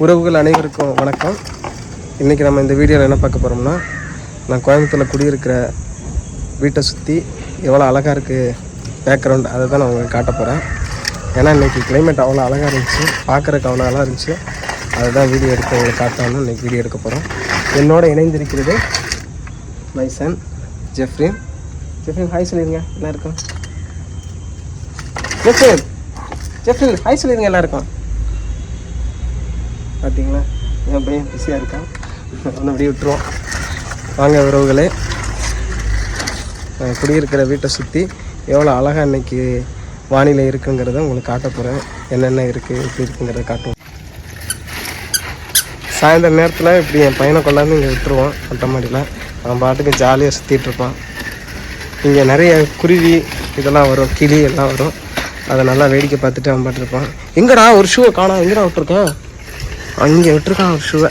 உறவுகள் அனைவருக்கும் வணக்கம். இன்றைக்கி நம்ம இந்த வீடியோவில் என்ன பார்க்க போகிறோம்னா, நான் கோயம்புத்தூரில் குடியிருக்கிற வீட்டை சுற்றி எவ்வளோ அழகாக இருக்குது பேக்ரவுண்ட், அதை தான் நான் உங்களுக்கு காட்ட போகிறேன். ஏன்னா இன்றைக்கி கிளைமேட் அவ்வளோ அழகாக இருந்துச்சு, பார்க்குறக்கு அவ்வளோ அழகாக இருந்துச்சு. அதை தான் வீடியோ எடுத்து உங்களுக்கு காட்டணும்னு இன்றைக்கி வீடியோ எடுக்க போகிறோம். என்னோட இணைந்திருக்கிறது my son Jeffrin. Jeffrin hi சொல்லிடுங்க எல்லாருக்கும். ஜெஃப்ரின் ஹாய் சொல்லிடுங்க எல்லாருக்கும். பார்த்தீங்களா, என் பையன் பிஸியாக இருக்கான், ஒன்று அப்படியே விட்டுருவோம். வாங்க உறவுகளே, குடியிருக்கிற வீட்டை சுற்றி எவ்வளோ அழகாக இன்றைக்கி வானிலை இருக்குங்கிறத உங்களுக்கு காட்ட போகிறேன். என்னென்ன இருக்குது, எப்படி இருக்குங்கிறத காட்டுவோம். சாயந்தர நேரத்தில் இப்படி என் பையனை கொண்டாந்து இங்கே விட்டுருவோம். மொட்டை மாடியில் அவன் பாட்டுக்கு ஜாலியாக சுற்றிட்டுருப்பான். இங்கே நிறைய குருவி இதெல்லாம் வரும், கிளி எல்லாம் வரும். அதை நல்லா வேடிக்கை பார்த்துட்டு அவன் பாட்டுருப்பான். எங்கடா ஒரு ஷூவை காணோம், எங்கடா விட்டுருக்கான்? அங்கே விட்டுருக்கான் ஒரு ஷூவை,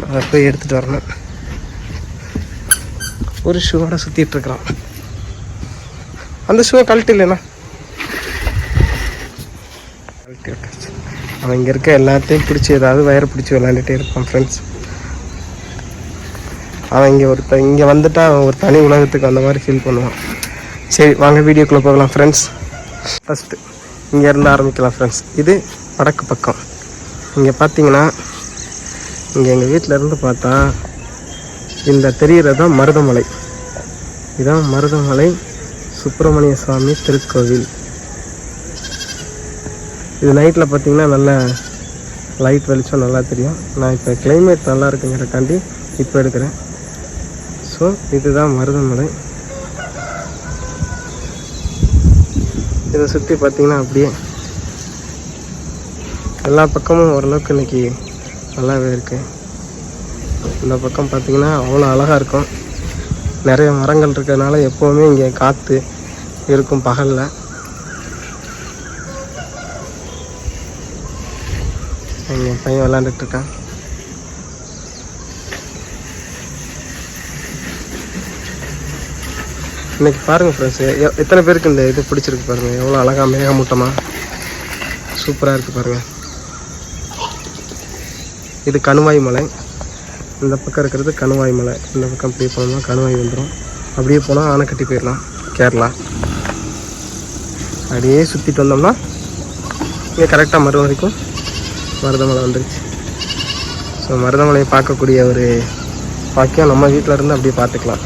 அதை போய் எடுத்துகிட்டு வரணும். ஒரு ஷூவோட சுற்றிட்டுருக்குறான். அந்த ஷூவை கழட்டு இல்லைண்ணா, கழட்டி விட்டாச்சு. அவன் இங்கே இருக்க எல்லாத்தையும் பிடிச்சி ஏதாவது வயரை பிடிச்சி விளையாண்டுட்டே இருப்பான் ஃப்ரெண்ட்ஸ். அவன் இங்கே வந்துட்டா அவன் ஒரு தனி உலகத்துக்கு அந்த மாதிரி ஃபீல் பண்ணுவான். சரி வாங்க வீடியோக்குள்ளே போகலாம் ஃப்ரெண்ட்ஸ். ஃபஸ்ட்டு இங்கேருந்து ஆரம்பிக்கலாம் ஃப்ரெண்ட்ஸ். இது வடக்கு பக்கம். இங்கே பார்த்தீங்கன்னா, இங்கே எங்கள் வீட்டில் இருந்து பார்த்தா இந்த தெரிகிறது தான் மருதமலை. இதுதான் மருதமலை சுப்பிரமணிய சுவாமி திருக்கோவில். இது நைட்டில் பார்த்தீங்கன்னா நல்ல லைட் வெளிச்சம் நல்லா தெரியும். நான் இப்போ கிளைமேட் நல்லா இருக்குங்கிறக்காண்டி இப்போ எடுக்கிறேன். ஸோ இதுதான் மருதமலை. இதை சுற்றி பார்த்தீங்கன்னா அப்படியே எல்லா பக்கமும் ஓரளவுக்கு இன்றைக்கி நல்லாவே இருக்குது. இந்த பக்கம் பார்த்திங்கன்னா அவ்வளோ அழகாக இருக்கும். நிறைய மரங்கள் இருக்கிறதுனால எப்போவுமே இங்கே காற்று இருக்கும் பகலில். எங்கள் பையன் விளாண்டுட்ருக்கான். இன்றைக்கி பாருங்கள் ஃப்ரெண்ட்ஸு, எத்தனை பேருக்கு இந்த இது பிடிச்சிருக்கு பாருங்கள். எவ்வளோ அழகாக மேகமூட்டமாக சூப்பராக இருக்குது பாருங்கள். இது கணுவாய் மலை. இந்த பக்கம் இருக்கிறது கணுவாய் மலை. இந்த பக்கம் அப்படியே போனோம்னா கணுவாய் வந்துடும். அப்படியே போனால் ஆனைக்கட்டி போயிடலாம், கேரளா. அப்படியே சுற்றிட்டு வந்தோம்னா இங்கே கரெக்டாக வரைக்கும் மருதமலை வந்துருச்சு. ஸோ மருதமலையை பார்க்கக்கூடிய ஒரு பாக்கியம் நம்ம வீட்டில் இருந்து அப்படியே பார்த்துக்கலாம்.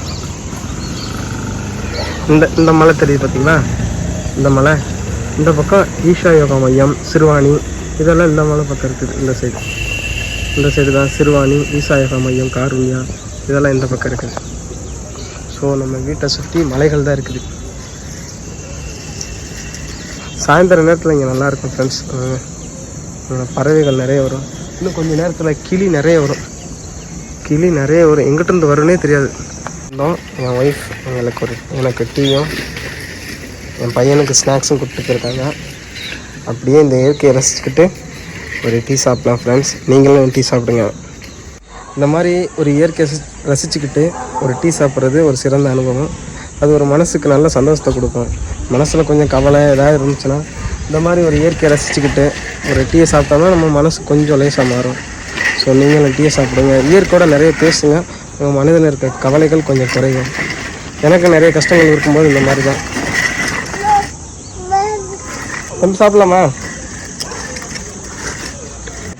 இந்த மலை தெரியுது பார்த்தீங்களா, இந்த மலை. இந்த பக்கம் ஈஷா யோகா மையம், சிறுவாணி, இதெல்லாம் இந்த மலை பக்கம் இருக்குது. இந்த சைடு தான் சிறுவாணி, ஈஷா யோகா மையம், காருண்யா, இதெல்லாம் இந்த பக்கம் இருக்குது. ஸோ நம்ம வீட்டை சுற்றி மலைகள் தான் இருக்குது. சாயந்தர நேரத்தில் இங்கே நல்லாயிருக்கும் ஃப்ரெண்ட்ஸ். பறவைகள் நிறைய வரும். இன்னும் கொஞ்சம் நேரத்தில் கிளி நிறைய வரும். எங்கிட்டிருந்து வரும்னே தெரியாது. என் ஒய்ஃப் எனக்கு டீயும் என் பையனுக்கு ஸ்நாக்ஸும் கொடுத்துட்டு போயிருக்காங்க. அப்படியே இந்த இயற்கையை ரசிச்சுக்கிட்டு ஒரு டீ சாப்பிடலாம் ஃப்ரெண்ட்ஸ். நீங்களும் டீ சாப்பிடுங்க. இந்த மாதிரி ஒரு இயற்கையை ரசிச்சுக்கிட்டு ஒரு டீ சாப்பிட்றது ஒரு சிறந்த அனுபவம். அது ஒரு மனசுக்கு நல்ல சந்தோஷத்தை கொடுக்கும். மனசில் கொஞ்சம் கவலை ஏதாவது இருந்துச்சுன்னா இந்த மாதிரி ஒரு இயற்கையை ரசிச்சுக்கிட்டு ஒரு டீயை சாப்பிட்டோம்னா நம்ம மனசு கொஞ்சம் லேசாக மாறும். ஸோ நீங்களும் டீயை சாப்பிடுங்க. இயற்கையோட நிறைய பேசுங்க. உங்கள் மனதில் இருக்க கவலைகள் கொஞ்சம் குறையும். எனக்கு நிறைய கஷ்டங்கள் இருக்கும்போது இந்த மாதிரி தான். கொஞ்சம் சாப்பிடலாமா?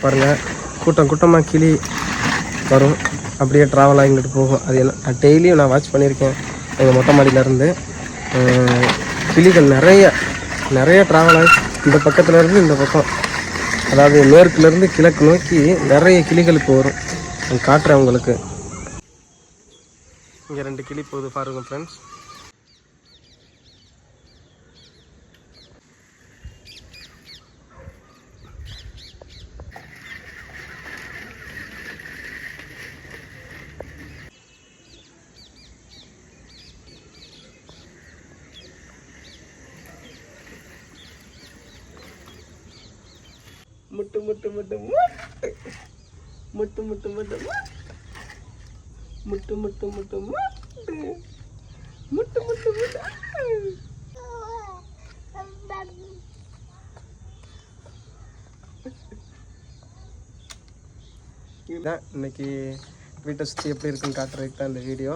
பாருங்கள், கூட்டமாக கிளி வரும், அப்படியே ட்ராவல் ஆகிட்டு போகும். அது என்ன டெய்லியும் நான் வாட்ச் பண்ணியிருக்கேன். எங்கள் மொட்டை மாடியிலேருந்து கிளிகள் நிறைய ட்ராவல் ஆகி இந்த பக்கத்துலேருந்து இந்த பக்கம், அதாவது மேற்குலேருந்து கிழக்கு நோக்கி நிறைய கிளிகளுக்கு வரும். நான் காட்டுறேன் உங்களுக்கு. இங்கே 2 கிளி போகுது பாருங்க ஃப்ரெண்ட்ஸ். முட்டு முட்டு முட்டு முட்டு முட்டு முட்டு முட்டு முட்டு முட்டு முட்டு முட்டு முட்டு இதான் இன்றைக்கி வீட்டை சுற்றி எப்படி இருக்குன்னு காட்டுறதுக்கு தான் இந்த வீடியோ.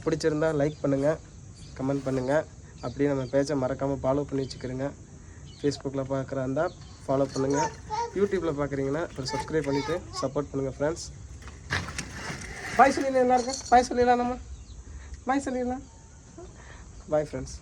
பிடிச்சிருந்தா லைக் பண்ணுங்கள், கமெண்ட் பண்ணுங்கள். அப்படியே நம்ம பேஜை மறக்காமல் ஃபாலோ பண்ணி வச்சுக்கிறோங்க. ஃபேஸ்புக்கில் பார்க்குறா இருந்தால் ஃபாலோ பண்ணுங்கள். யூடியூப்பில் பார்க்குறீங்கன்னா ஒரு சப்ஸ்கிரைப் பண்ணிவிட்டு சப்போர்ட் பண்ணுங்கள் ஃப்ரெண்ட்ஸ். பாய் சொல்லிடலாம் எல்லாருக்கும். பாய் சொல்லிடலாம், நம்ம பாய் சொல்லிடலாம். Bye friends.